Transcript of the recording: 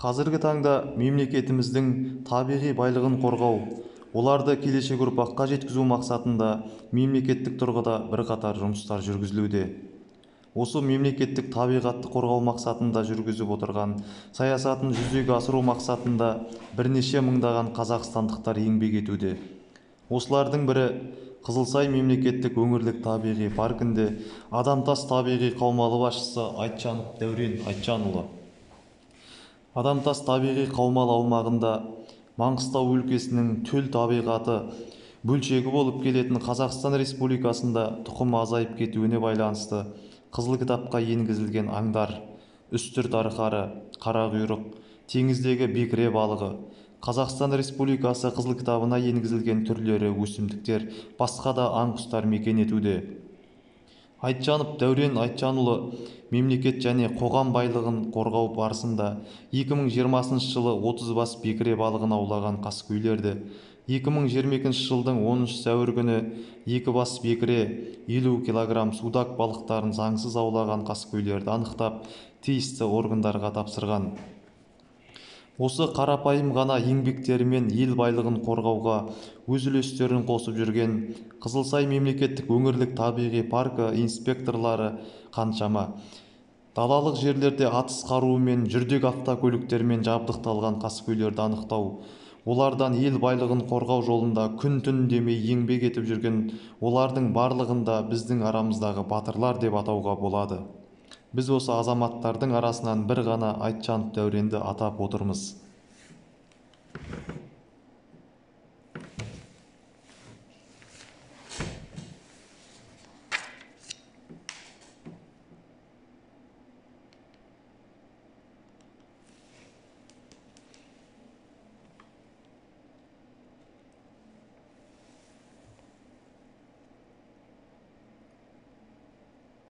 Қазіргі таңда мемлекетіміздің табиғи байлығын қорғау, оларды келешек ұрпаққа жеткізу мақсатында мемлекеттік тұрғыда бірқатар жұмыстар жүргізілуде. Осы мемлекеттік табиғатты қорғау мақсатында жүргізіп отырған саясатын жүзеге асыру мақсатында бірнеше мыңдаған қазақстандықтар еңбек етуде. Осылардың бірі Қызылсай мемлекеттік өңірлік табиғи паркінде Адамтас табиғи қаумалы басшысы Айтжанов Дәурен Айтжанұлы. Адамтас табиғи қаумалы аумағында Маңғыстау өлкесінің төл табиғаты бөлшегі болып келетін Қазақстан Республикасында тұқымы азайып кетуіне байланысты Қызыл кітапқа енгізілген аңдар, үстірт арқары, қарақұйрық, теңіздегі бекіре балығы, Қазақстан Республикасы Қызыл кітабына енгізілген түрлері өсімдіктер, басқа да аң құстар мекен етуде. Айтжанов Дәурен Айтжанұлы мемлекет және қоғам байлығын қорғау барысында 2020 жылы 30 бас бекіре балығын аулаған қаскөйлерді, 2022 жылдың 10 сәуір күні 2 бас бекіре, 50 кг судак балықтарын заңсыз аулаған қаскөйлерді анықтап, тиісті органдарға тапсырған. Осы қарапайым ғана еңбектерімен ел байлығын қорғауға өз үлестерін қосып жүрген Қызылсай мемлекеттік өңірлік табиғи паркі инспекторлары қаншама. Далалық жерлерде атыс қаруымен, жүрдек автокөліктермен жабдықталған қаскөйлерді анықтау, олардан ел байлығын қорғау жолында күн-түн демей еңбек етіп жүрген олардың барлығында біздің арамыздағы батырлар деп атауға болады. Біз осы азаматтардың арасынан бір ғана Айтжанов Дәуренді атап отырмыз.